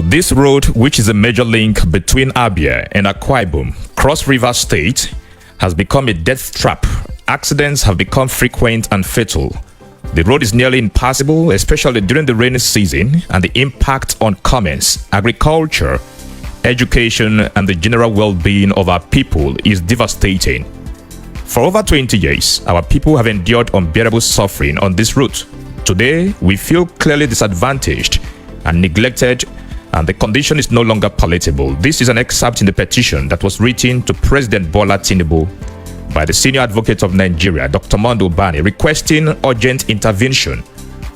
This road, which is a major link between Abia and Akwa Cross River State, has become a death trap. Accidents have become frequent and fatal. The road is nearly impassable, especially during the rainy season, and the impact on commerce, agriculture, education, and the general well-being of our people is devastating. For over 20 years, our people have endured unbearable suffering on this route. Today, we feel clearly disadvantaged and neglected, and the condition is no longer palatable. This is an excerpt in the petition that was written to President Bola Tinubu by the Senior Advocate of Nigeria, Dr. Monday Ubani, requesting urgent intervention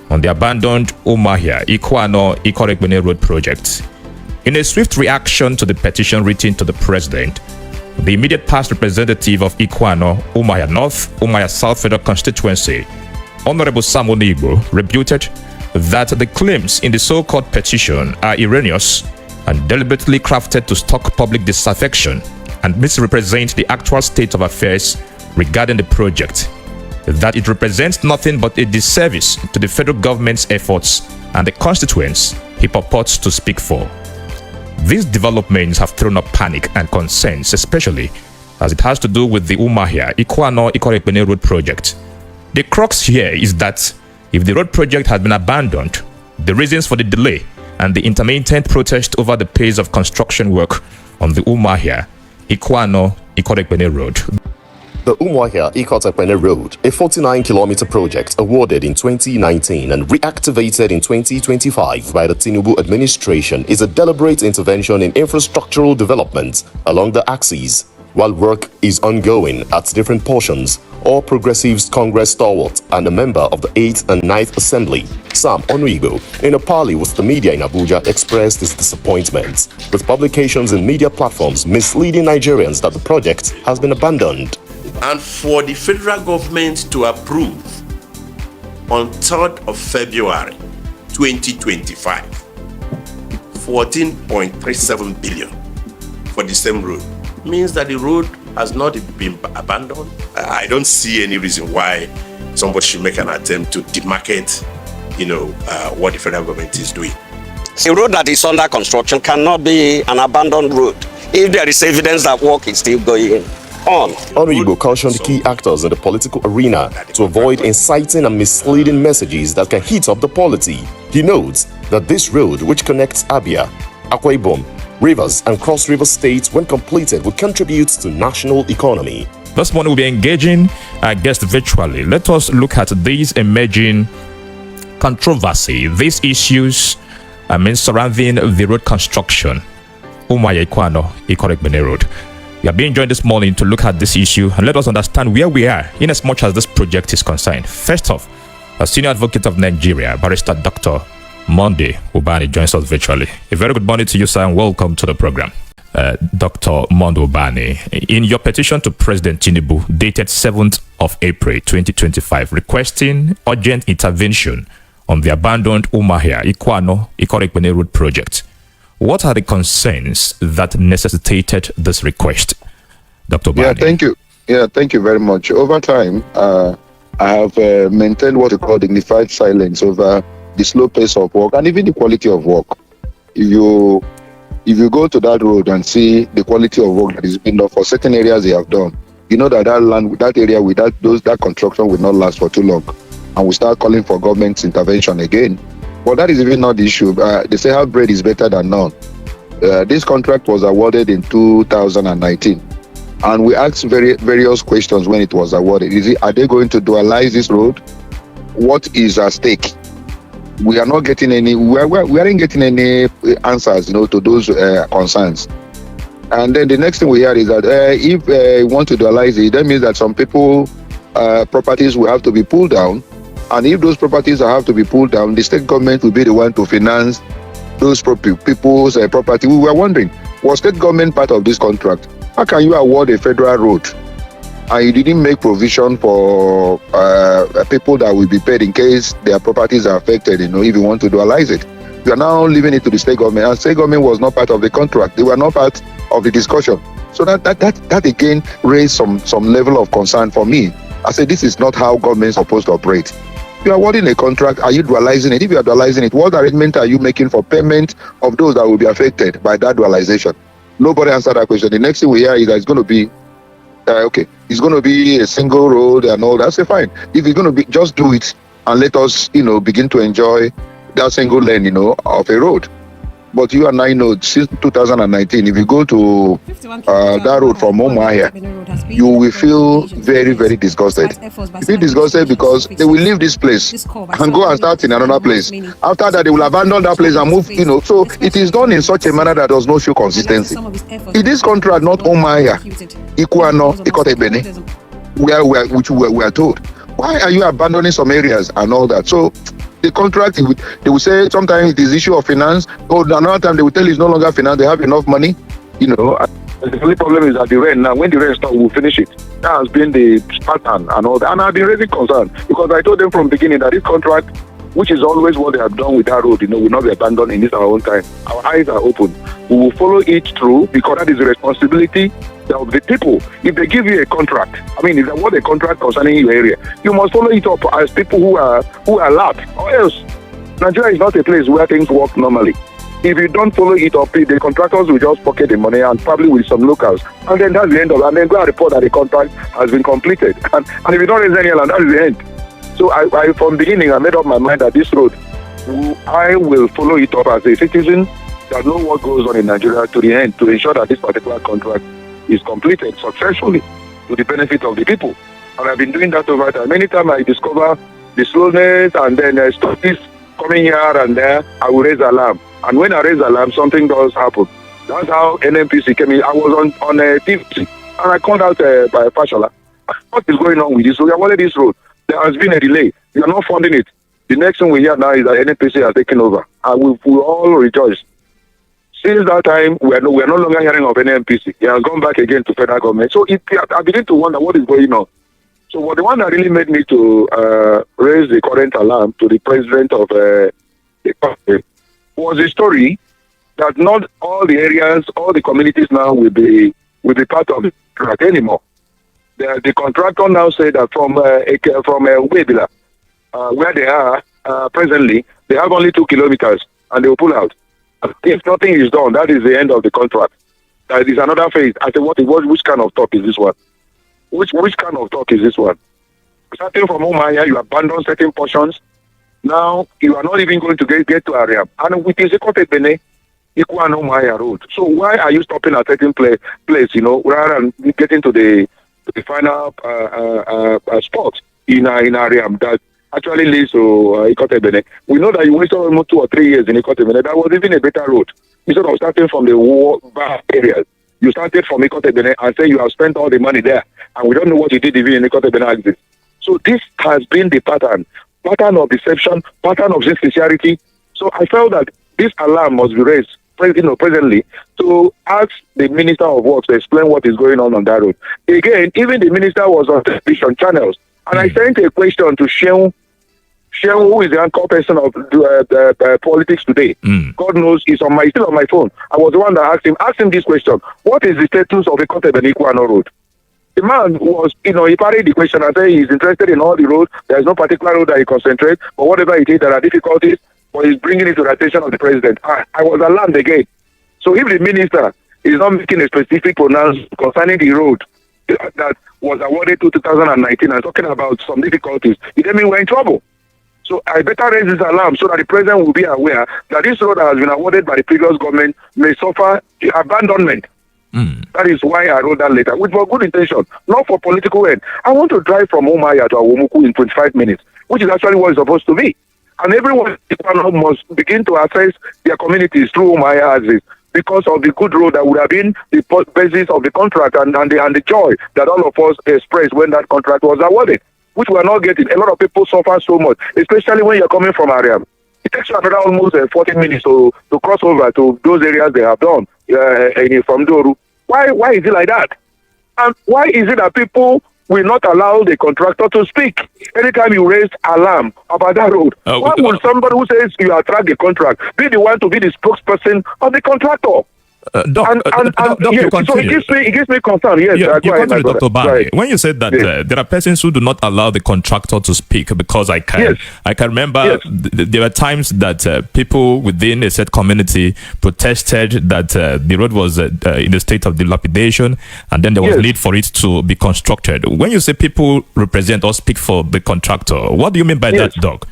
on the abandoned Umuahia, Ikwuano, Ikot Ekpene Road project. In a swift reaction to the petition written to the President, the immediate past representative of Ikwuano, Umuahia North, Umuahia South Federal Constituency, Honorable Sam Onigbo, rebuted that the claims in the so-called petition are erroneous and deliberately crafted to stoke public disaffection and misrepresent the actual state of affairs regarding the project, that it represents nothing but a disservice to the federal government's efforts and the constituents he purports to speak for. These developments have thrown up panic and concerns, especially as it has to do with the Umuahia, Ikwuano, Ikot Ekpene Road project. The crux here is that if the road project had been abandoned, the reasons for the delay and the intermittent protest over the pace of construction work on the Umuahia, Ikwuano, Ikot Ekpene Road. The Umuahia Ikot Ekpene Road, a 49-kilometer project awarded in 2019 and reactivated in 2025 by the Tinubu administration, is a deliberate intervention in infrastructural development along the axis. While work is ongoing at different portions, all Progressives Congress stalwart and a member of the 8th and 9th Assembly, Sam Onigbo, in a parley with the media in Abuja, expressed his disappointment with publications and media platforms misleading Nigerians that the project has been abandoned. And for the federal government to approve on 3rd of February 2025 14.37 billion for the same road means that the road has not been abandoned. I don't see any reason why somebody should make an attempt to demarcate, what the federal government is doing. A road that is under construction cannot be an abandoned road if there is evidence that work is still going on. Onigbo cautioned key actors in the political arena to avoid inciting and misleading messages that can heat up the polity. He notes that this road, which connects Abia, Akwa Ibom, Rivers and Cross River States, when completed, will contribute to national economy. This morning we'll be engaging our guest virtually. Let us look at these emerging controversy, these issues surrounding the road construction, Umuahia, Ikwuano, Ikot Ekpene Road. We are being joined this morning to look at this issue and let us understand where we are in as much as this project is concerned. First off, a Senior Advocate of Nigeria, Barrister Dr. Monday Ubani, joins us virtually. A very good morning to you, sir, and welcome to the program. Dr. Monday Ubani, in your petition to President Tinubu dated 7th of April 2025, requesting urgent intervention on the abandoned Umuahia, Ikwuano, Ikot Ekpene Road project, what are the concerns that necessitated this request, Dr. Ubani? Thank you very much. Over time, I have maintained what we call dignified silence over the slow pace of work and even the quality of work. If you go to that road and see the quality of work that is being done for certain areas they have done, you know that that area with that construction will not last for too long, and we start calling for government intervention again. But that is even not the issue. They say half bread is better than none. This contract was awarded in 2019, and we asked various questions when it was awarded. Are they going to dualize this road? What is at stake? We are not getting any. We aren't getting any answers, to those concerns. And then the next thing we hear is that if we want to dualize it, that means that some people properties will have to be pulled down. And if those properties have to be pulled down, the state government will be the one to finance those people's property. We were wondering, was state government part of this contract? How can you award a federal road and you didn't make provision for people that will be paid in case their properties are affected, if you want to dualize it? You are now leaving it to the state government, and state government was not part of the contract. They were not part of the discussion. So that again raised some level of concern for me. I said, this is not how government is supposed to operate. You are awarding a contract. Are you dualizing it? If you are dualizing it, what arrangement are you making for payment of those that will be affected by that dualization? Nobody answered that question. The next thing we hear is that it's going to be okay. It's going to be a single road and all that. Say fine. If it's going to be, just do it and let us, begin to enjoy that single lane, of a road. But you and I know since 2019, if you go to that road from Umuahia, you will feel very, very disgusted. You feel disgusted because they will leave this place and go and start in another place. After that, they will abandon that place and move, So it is done in such a manner that does not show consistency. In this contract, not Umuahia, Ikwuano, Ikot, Ekpene, which we are told. Why are you abandoning some areas and all that? So the contract, they will say sometimes it is issue of finance, or another time they will tell you it's no longer finance, they have enough money, The only problem is that the rent, now when the rent starts, we'll finish it. That has been the pattern and all that. And I've been raising concern because I told them from the beginning that this contract, which is always what they have done with that road, will not be abandoned in this our own time. Our eyes are open. We will follow it through because that is the responsibility of the people. If they give you a contract, if they want a contract concerning your area, you must follow it up as people who are alert, or else Nigeria is not a place where things work normally. If you don't follow it up, the contractors will just pocket the money and probably with some locals, and then that's the end of it. And then go and report that the contract has been completed. And if you don't raise any land, that's the end. So I from the beginning, I made up my mind that this road, I will follow it up as a citizen that know what goes on in Nigeria to the end to ensure that this particular contract is completed successfully to the benefit of the people. And I've been doing that over time. Anytime I discover the slowness and then stories coming here and there, I will raise alarm. And when I raise alarm, something does happen. That's how NNPC came in. I was on a TV and I called out by Fashola. What is going on with this road? We awarded this road. There has been a delay. We are not funding it. The next thing we hear now is that NNPC has taken over. And we all rejoice. Since that time, we are no longer hearing of any NPC. He has gone back again to federal government. So I begin to wonder what is going on. So the one that really made me to raise the current alarm to the president of the country was a story that not all the areas, all the communities now will be part of the contract anymore. The contractor now said that from Webila, where they are presently, they have only 2 kilometers and they will pull out. If nothing is done, that is the end of the contract. That is another phase. I said, which kind of talk is this one? Which kind of talk is this one? Starting from Umuahia, you abandon certain portions. Now, you are not even going to get to area. And with this Ekpene, Ikwuano Umuahia road. So why are you stopping at certain place, rather than getting to the final spot in area that actually leads to Ekpene? We know that you wasted almost 2 or 3 years in Ekpene. That was even a better road. Instead of starting from the bad areas, you started from Ekpene and say you have spent all the money there, and we don't know what you did even in Ekpene axis. So this has been the pattern of deception, pattern of insincerity. So I felt that this alarm must be raised, presently, to ask the Minister of Works to explain what is going on that road. Again, even the Minister was on television channels, and I sent a question to Sheung, who is the anchor person of politics today. God knows, he's still on my phone. I was the one that asked him this question: what is the status of the Ikwuano road? The man was, he parried the question and said he's interested in all the roads. There is no particular road that he concentrates, but whatever it is, there are difficulties, but he's bringing it to the attention of the president. I was alarmed again. So if the minister is not making a specific pronouncement concerning the road that was awarded to 2019 and talking about some difficulties, it means we're in trouble. So I better raise this alarm so that the president will be aware that this road that has been awarded by the previous government may suffer abandonment. That is why I wrote that letter, with for good intention, not for political end. I want to drive from Umuahia to Awomuku in 25 minutes, which is actually what it's supposed to be. And everyone must begin to access their communities through Umuahia axis because of the good road that would have been the basis of the contract and the joy that all of us expressed when that contract was awarded, which we are not getting. A lot of people suffer so much, especially when you're coming from Ariam. It takes you another almost 40 minutes to cross over to those areas they have done from Doru. Why is it like that? And why is it that people will not allow the contractor to speak anytime you raise alarm about that road? Why would somebody who says you attract the contract be the one to be the spokesperson of the contractor? Doc, you yes, so continue. it gives me concern. Yes, You go ahead, continue, my brother. Dr. Bani. Right. When you said that Yes. there are persons who do not allow the contractor to speak, because I can remember Yes. There were times that people within a set community protested that the road was in a state of dilapidation, and then there was need for it to be constructed. When you say people represent or speak for the contractor, what do you mean by that, Doc?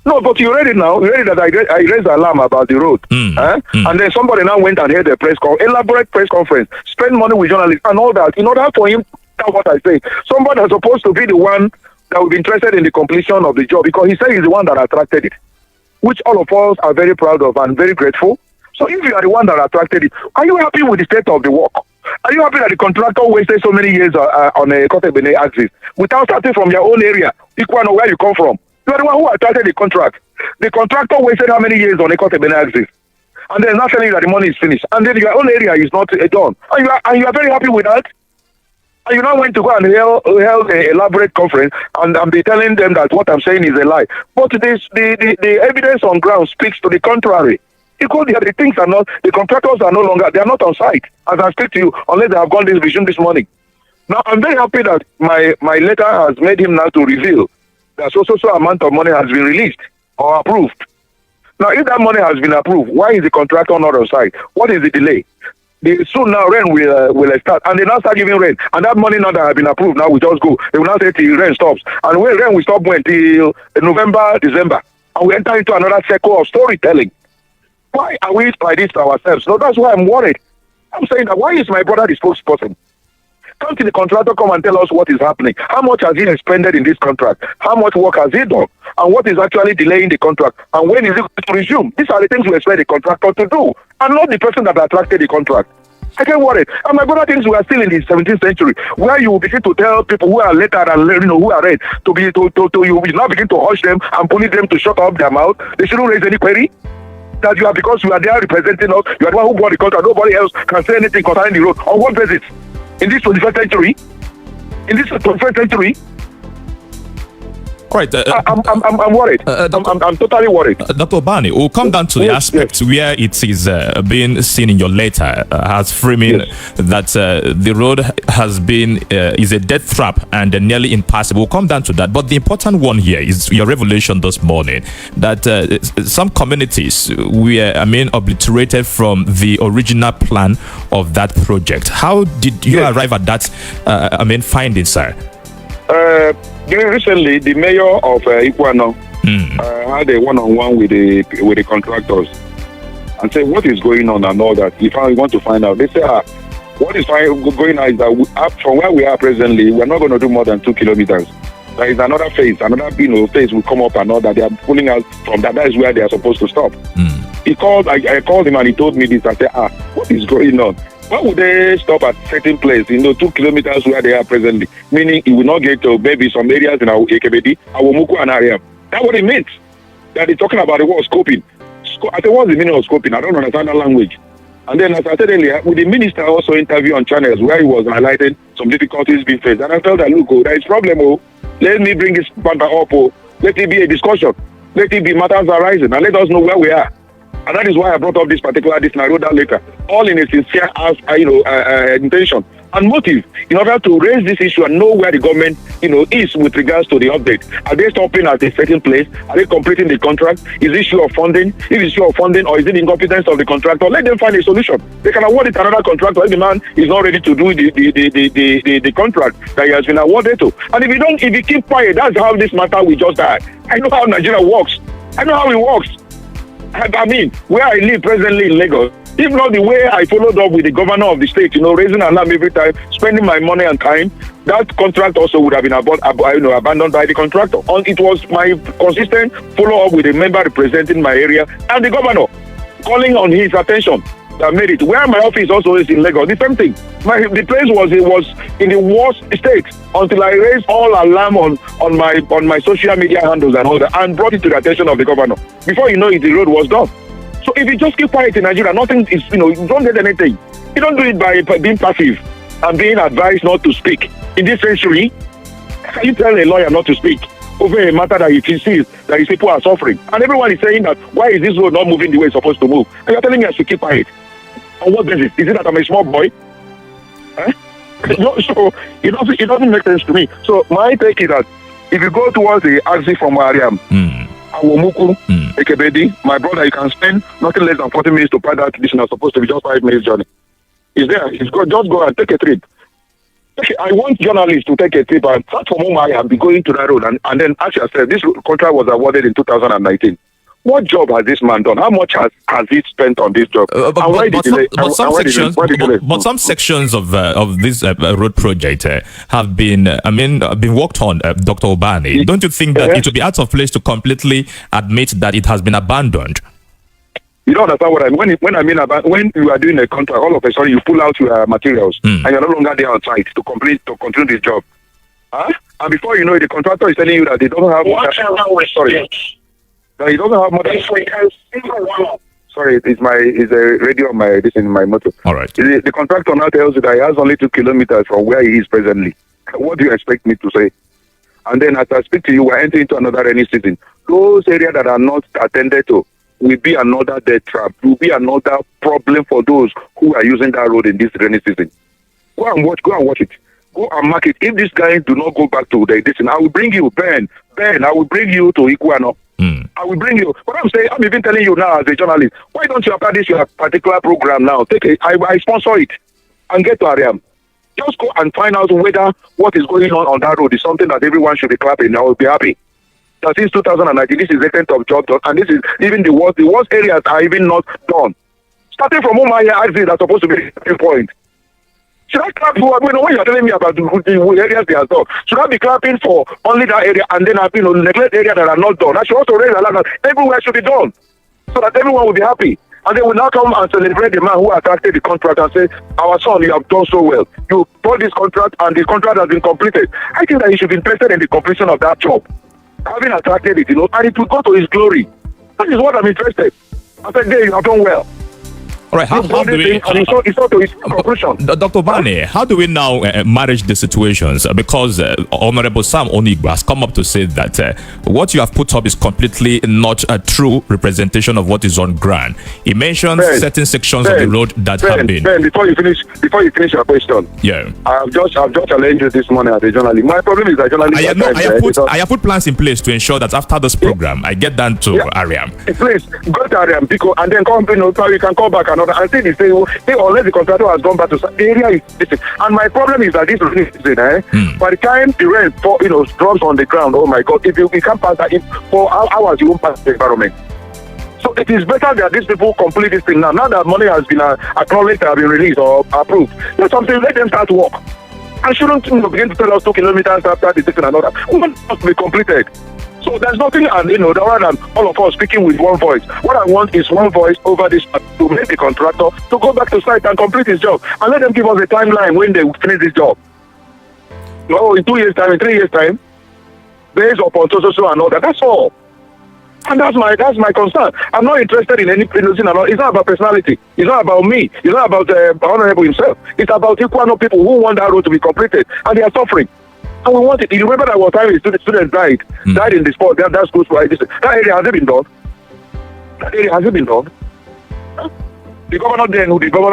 No, but you read it now. You read it that I raised alarm about the road. And then somebody now went and held a elaborate press conference, spend money with journalists and all that in order for him to tell what I say. Somebody is supposed to be the one that will be interested in the completion of the job, because he said he's the one that attracted it, which all of us are very proud of and very grateful. So if you are the one that attracted it, are you happy with the state of the work? Are you happy that the contractor wasted so many years on a Ekpene axis without starting from your own area, Ikwuano, where you come from? You are the one who attracted the contract. The contractor wasted how many years on a Ekpene axis? And then not telling you that the money is finished. And then your own area is not done. And you are very happy with that? And you now went to go and held an elaborate conference and be telling them that what I'm saying is a lie. But the evidence on ground speaks to the contrary. Because the contractors are no longer, they are not on site as I speak to you, unless they have gone this resume this morning. Now, I'm very happy that my letter has made him now to reveal that so amount of money has been released or approved. Now, if that money has been approved, why is the contractor not on site? What is the delay? Soon now rain will start, and they now start giving rain, and that money now that has been approved now will just go. They will now say till rain stops, and when rain will stop till November, December, and we enter into another cycle of storytelling. Why are we like this to ourselves? No, that's why I'm worried. I'm saying that why is my brother the spokesperson? Can't the contractor come and tell us what is happening? How much has he expended in this contract? How much work has he done? And what is actually delaying the contract? And when is it going to resume? These are the things we expect the contractor to do, and not the person that attracted the contract. I get worried. And my brother thinks we are still in the 17th century, where you begin to tell people who are lettered and who are read you will now begin to hush them and bully them to shut up their mouth. They shouldn't raise any query. That you are, because you are there representing us, you are the one who bought the contract. Nobody else can say anything concerning the road. On what basis? In this 21st century? In this 21st century? All right. I'm worried. I'm totally worried. Dr. Bani, we'll come down to the aspect where it is being seen in your letter as framing that the road has been is a death trap and nearly impassable. We'll come down to that. But the important one here is your revelation this morning that some communities were, obliterated from the original plan of that project. How did you arrive at that, finding, sir? Recently, the mayor of Ikwuano had a one-on-one with the contractors and said what is going on and all that. If I want to find out, they say, what is going on is that from where we are presently, we are not going to do more than 2 kilometers. There is another phase, phase will come up and all that. They are pulling out from that. That is where they are supposed to stop. He called. I called him and he told me this. I said, what is going on? Why would they stop at certain place, 2 kilometers where they are presently? Meaning it will not get to maybe some areas in our Ekpene, Awumuku and area. That's what it means. That he's talking about the word scoping. I said, what's the meaning of scoping? I don't understand that language. And then, as I said earlier, with the minister also interview on channels where he was highlighting some difficulties being faced. And I felt that, look, there is problem. Let me bring this matter up. Let it be a discussion. Let it be matters arising. And let us know where we are. And that is why I brought up this and I wrote that later, all in a sincere intention and motive, in order to raise this issue and know where the government, is with regards to the update. Are they stopping at a certain place? Are they completing the contract? Is it issue of funding? If it's issue of funding, or is it incompetence of the contractor? Let them find a solution. They can award it to another contractor if the man is not ready to do the contract that he has been awarded to. And if you keep quiet, that's how this matter will just die. I know how Nigeria works. I know how it works. Where I live presently in Lagos, if not the way I followed up with the governor of the state, raising alarm every time, spending my money and time, that contract also would have been abandoned by the contractor. It was my consistent follow-up with a member representing my area and the governor, calling on his attention that made it. Where my office also is in Lagos, the same thing. The place was in the worst state until I raised all alarm on my social media handles and all that, and brought it to the attention of the governor. Before you know it, the road was done. So if you just keep quiet in Nigeria, nothing is, you don't get anything. You don't do it by being passive and being advised not to speak. In this century, can you tell a lawyer not to speak over a matter that he sees that his people are suffering? And everyone is saying that, why is this road not moving the way it's supposed to move? And you're telling me I should keep quiet. On what basis? Is it that I'm a small boy? No, so it doesn't make sense to me. So my take is that if you go towards the exit from where I am, Awomuku, Ekpene, my brother, you can spend nothing less than 40 minutes to pass that petitioner supposed to be just 5 minutes journey. It's there. Just go and take a trip. Okay, I want journalists to take a trip and start from Umuahia and be going to that road and then ask yourself, this contract was awarded in 2019. What job has this man done? How much has he spent on this job? But some sections of this road project have been, been worked on, Dr. Obani. Don't you think that it would be out of place to completely admit that it has been abandoned? You don't understand what I mean. When you are doing a contract, all of a sudden you pull out your materials and you're no longer there on site to continue this job. And before you know it, the contractor is telling you that they don't have. No, he doesn't have more than. Sorry, it's a radio on my motor. All right. The contractor now tells you that he has only 2 kilometers from where he is presently. What do you expect me to say? And then as I speak to you, we're entering into another rainy season. Those areas that are not attended to will be another death trap. Will be another problem for those who are using that road in this rainy season. Go and watch it. Go and mark it. If these guys do not go back to the distance, I will bring you, Ben, I will bring you to Ikwuano. I will bring you. But I'm even telling you now as a journalist, why don't you apply this your particular program now? I sponsor it and get to Ariam. Just go and find out whether what is going on that road is something that everyone should be clapping. I will be happy. That since 2019, this is the extent of job done, and this is even the worst areas are even not done. Starting from Umuahia exit, that's supposed to be the point. Should I clap for when you're telling me about the areas they are done? Should I be clapping for only that area and then neglect areas that are not done? I should also raise alarm that everywhere should be done so that everyone will be happy. And they will now come and celebrate the man who attracted the contract and say, our son, you have done so well. You bought this contract and the contract has been completed. I think that he should be interested in the completion of that job. Having attracted it, and it will go to his glory. That is what I'm interested. I said, you have done well. All right, how do we... It's not to his conclusion. Dr. Bane, how do we now manage the situations? Because Honorable Sam Onigbo has come up to say that what you have put up is completely not a true representation of what is on ground. He mentioned certain sections of the road that have been... Ben, before you finish your question, I've just challenged you this morning as a journalist. My problem is that journalists... I have put plans in place to ensure that after this program, I get down to Ariam. Please, go to Ariam, and then you can call back and say they say, unless the contractor has gone back to the area is missing. And my problem is that this rain season, by the time the rain drops on the ground, oh my God, if you can't pass that for hours, you won't pass the environment. So it is better that these people complete this thing now. Now that money has been acknowledged, have been released or approved, do something, let them start work. I shouldn't begin to tell us 2 kilometers after the thing and another. We must be completed. So there's nothing, and rather than all of us speaking with one voice, what I want is one voice over this to make the contractor to go back to site and complete his job, and let them give us a timeline when they will finish this job. In 2 years' time, in 3 years' time, based upon so and all that. That's all. And that's my concern. I'm not interested in any criticism at all. It's not about personality. It's not about me. It's not about Honorable himself. It's about Ikwuano people who want that road to be completed, and they are suffering. And we want it. You remember that one time a student died in the sport. That school sport. That area has it been done? That area has it been done? The governor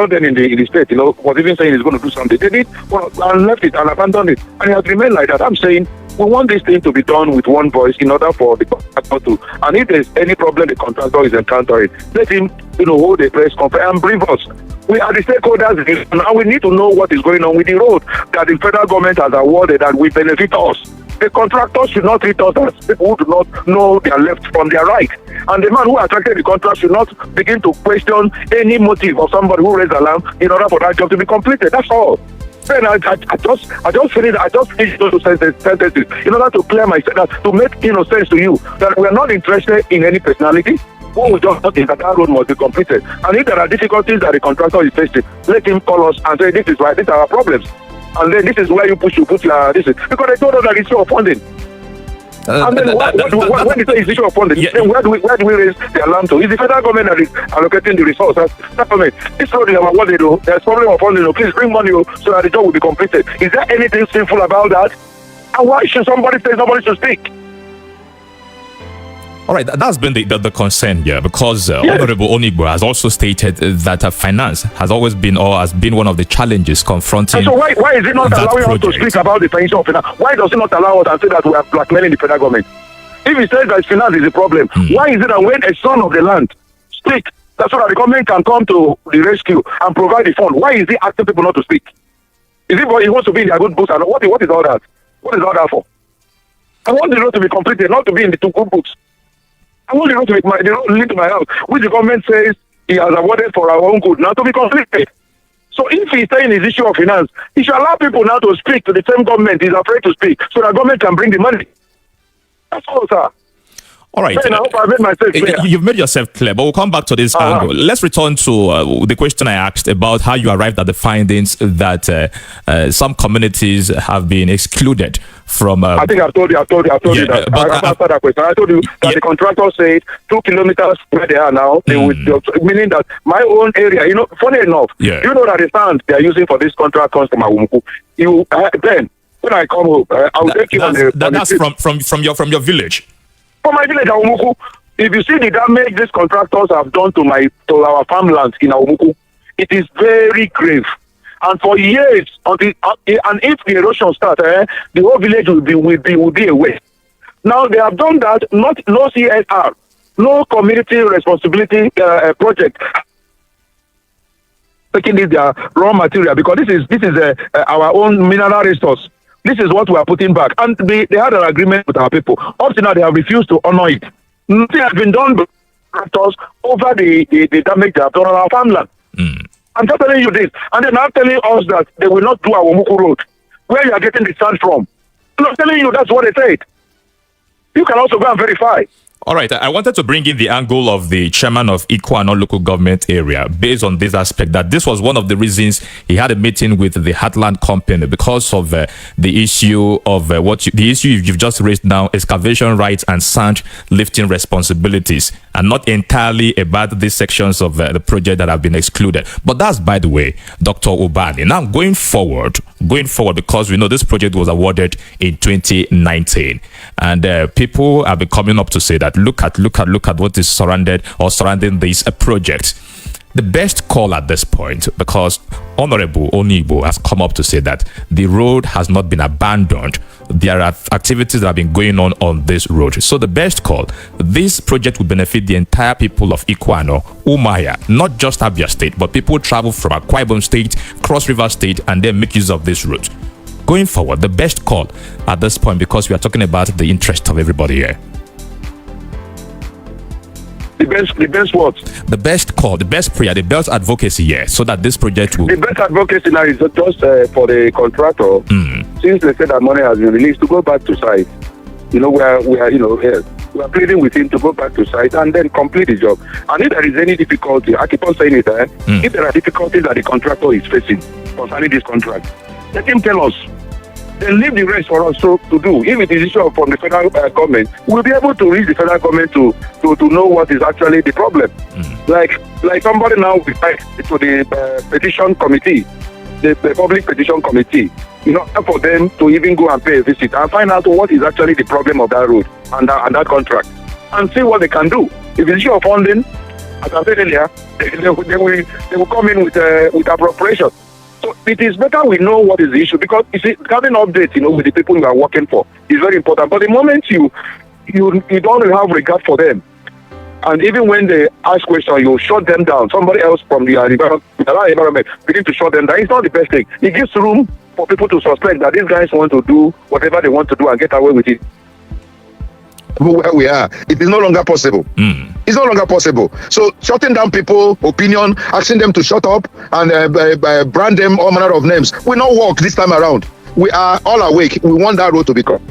then in the state, was even saying he's going to do something. They did and left it and abandoned it, and it has remained like that. I'm saying we want this thing to be done with one voice in order for the contractor to. And if there's any problem the contractor is encountering, let him hold a press conference and brief us. We are the stakeholders, and we need to know what is going on with the road that the federal government has awarded that will benefit us. The contractors should not treat us as people who do not know their left from their right. And the man who attracted the contract should not begin to question any motive of somebody who raised alarm in order for that job to be completed. That's all. Then I just finished those sentences in order to clear myself, to make sense to you that we are not interested in any personality. What we just think that road must be completed. And if there are difficulties that the contractor is facing, let him call us and say, this is why, these are our problems. And then this is where you put your, this is. Because they told us that it's issue of funding. And then when they say it's issue of funding, then where do we raise the alarm to? Is the federal government that is allocating the resources? Government, this road is about what they do. There's problem of funding. Please bring money so that the job will be completed. Is there anything sinful about that? And why should somebody say nobody should speak? All right, that's been the concern here, because Honorable Onigbo has also stated that finance has always been, or has been, one of the challenges confronting. And so why is it not allowing us to speak about the financial of finance? Why does it not allow us and say that we are blackmailing the federal government? If he says that finance is a problem, why is it that when a son of the land speaks, that's so that the government can come to the rescue and provide the fund, why is he asking people not to speak? Is it because he wants to be in their good books? And what is all that? What is all that for? I want the road to be completed, not to be in the two good books. I want the road to make the road lead to my house, which the government says he has awarded for our own good, now to be completed. So if he's saying his issue of finance, he should allow people now to speak to the same government he's afraid to speak, so that government can bring the money. That's all, sir. All right. I hope I made myself clear. You've made yourself clear, but we'll come back to this angle. Let's return to the question I asked about how you arrived at the findings that some communities have been excluded from. I think I've told you that. After that question, I told you that the contractor said 2 kilometers where they are now, they would, meaning that my own area, funny enough, you know that the sand they are using for this contract comes from Awumuku. Then, when I come home, I'll take you on the. That's from your village. For my village, Awumuku, if you see the damage these contractors have done to our farmlands in Awumuku, it is very grave. And for years, and if the erosion starts, the whole village will be away. Now they have done that, no CSR, no community responsibility project. Taking this their raw material, because this is our own mineral resource. This is what we are putting back. And they had an agreement with our people. Up to now, they have refused to honor it. Nothing has been done by us over the damage they have done on our farmland. I'm just telling you this. And they're now telling us that they will not do our Womuku road. Where you are getting the sand from. I'm not telling you that's what they said. You can also go and verify. All right, I wanted to bring in the angle of the chairman of Ikwuano local government area based on this aspect, that this was one of the reasons he had a meeting with the Heartland company because of the issue of the issue you've just raised now, excavation rights and sand lifting responsibilities, and not entirely about these sections of the project that have been excluded. But that's, by the way, Dr. Ubani. Now, going forward, because we know this project was awarded in 2019, and people have been coming up to say that look at what is surrounding this project. The best call at this point, because Honorable Onigbo has come up to say that the road has not been abandoned. There are activities that have been going on this road. So the best call, this project will benefit the entire people of Ikwuano, Umuahia, not just Abia State, but people travel from Akwa State, Cross River State, and then make use of this route. Going forward, the best call at this point, because we are talking about the interest of everybody here. The best what? The best call, the best prayer, the best advocacy here, so that this project will. The best advocacy now is just for the contractor. Since they said that money has been released, to go back to site. We are pleading with him to go back to site and then complete the job. And if there is any difficulty, I keep on saying it. If there are difficulties that the contractor is facing concerning this contract, let him tell us. Then leave the rest for us to do. If it is issue from the federal government, we'll be able to reach the federal government to know what is actually the problem. Like somebody now will write to the petition committee, the public petition committee, for them to even go and pay a visit and find out what is actually the problem of that road and that contract, and see what they can do. If it's issue of funding, as I said earlier, they will come in with appropriation. So it is better we know what is the issue, because you see, having updates, with the people you are working for is very important. But the moment you don't have regard for them, and even when they ask questions, you shut them down. Somebody else from the environment begin to shut them down. It's not the best thing. It gives room for people to suspect that these guys want to do whatever they want to do and get away with it. Where we are, it is no longer possible. It's no longer possible. So shutting down people, opinion, asking them to shut up and brand them all manner of names will not work this time around. We are all awake. We want that road to be cut.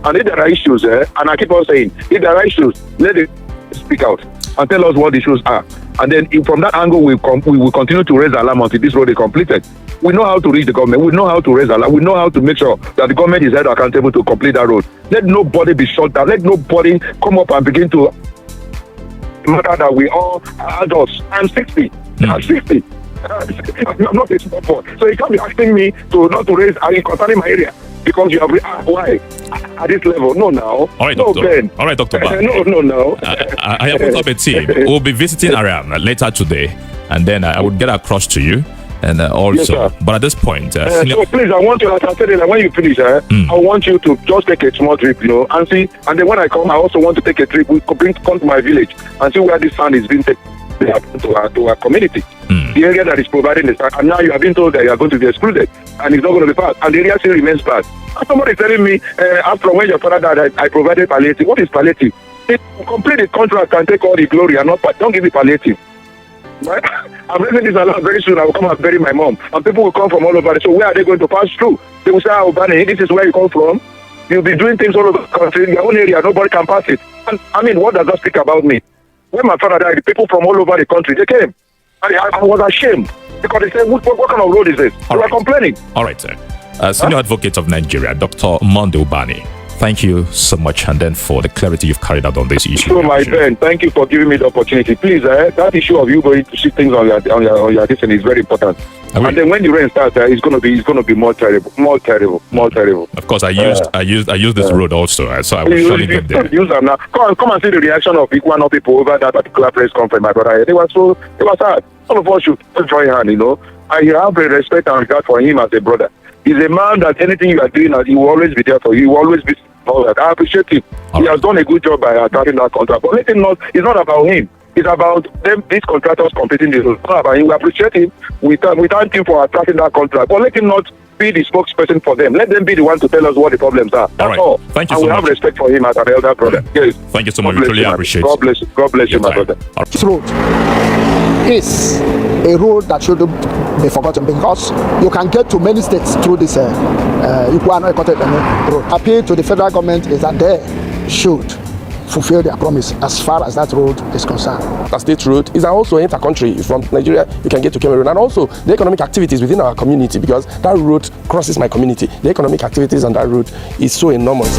And if there are issues, and I keep on saying, if there are issues, let it speak out and tell us what the issues are. And then from that angle, we will continue to raise alarm until this road is completed. We know how to reach the government. We know how to raise alarm. We know how to make sure that the government is held accountable to complete that road. Let nobody be shut down. Let nobody come up and begin to matter that we all are adults. I'm 60. I'm 60. I'm not a small boy. So you can't be asking me not to raise concerning my area. because you have why at this level? No, now. All right, no, Doctor. Ben. All right, Dr. Ban. No. I have put up a team. We'll be visiting Aram later today, and then I would get across to you. And also, yes, but at this point, so please, I want you, as I said, when you finish, I want you to just take a small trip, and see. And then when I come, I also want to take a trip. We come to my village and see where this sand is being taken to our community. The area that is providing the sand, and now you have been told that you are going to be excluded, and it's not going to be passed, and the area still remains bad. And somebody is telling me, after when your father died, I provided palliative. What is palliative? Complete the contract and take all the glory, and don't give me palliative. Right? I'm raising this alarm very soon. I will come and bury my mom, and people will come from all over. So where are they going to pass through? They will say, "Oh, Bani, this is where you come from. You'll be doing things all over the country in your own area. Nobody can pass it." And I mean, what does that speak about me? When my father died, the people from all over the country, they came. I was ashamed because they said, "What kind of road is this?" They were complaining. All right, sir. Senior Advocate of Nigeria, Dr. Monday Ubani. Thank you so much, and then for the clarity you've carried out on this issue. So, my friend, thank you for giving me the opportunity. Please, that issue of you going to see things on your distance is very important. And then when the rain starts, it's going to be more terrible. Of course, I used this road also, so I will surely get there. Use them now. Come and see the reaction of Ikwuano people over that particular press conference, my brother. They were sad. All of us should join hand. I have a respect and regard for him as a brother. He's a man that anything you are doing, he will always be there for you. He will always be all that. I appreciate him. He has done a good job by attacking that contract. But let him not. It's not about him. It's about them. These contractors competing. It's not about him. We appreciate him. We thank him for attacking that contract. But let him not be the spokesperson for them. Let them be the one to tell us what the problems are. That's all. Thank you so much. And we have respect for him as an elder brother. Yes. Thank you so much. We truly appreciate it. God bless you, my brother. This road is a road that shouldn't be forgotten because you can get to many states through this Ikwuano Ekpene road. Appeal to the federal government is that they should fulfill their promise as far as that road is concerned. The state road is also inter-country. From Nigeria, you can get to Cameroon, and also the economic activities within our community, because that road crosses my community. The economic activities on that road is so enormous.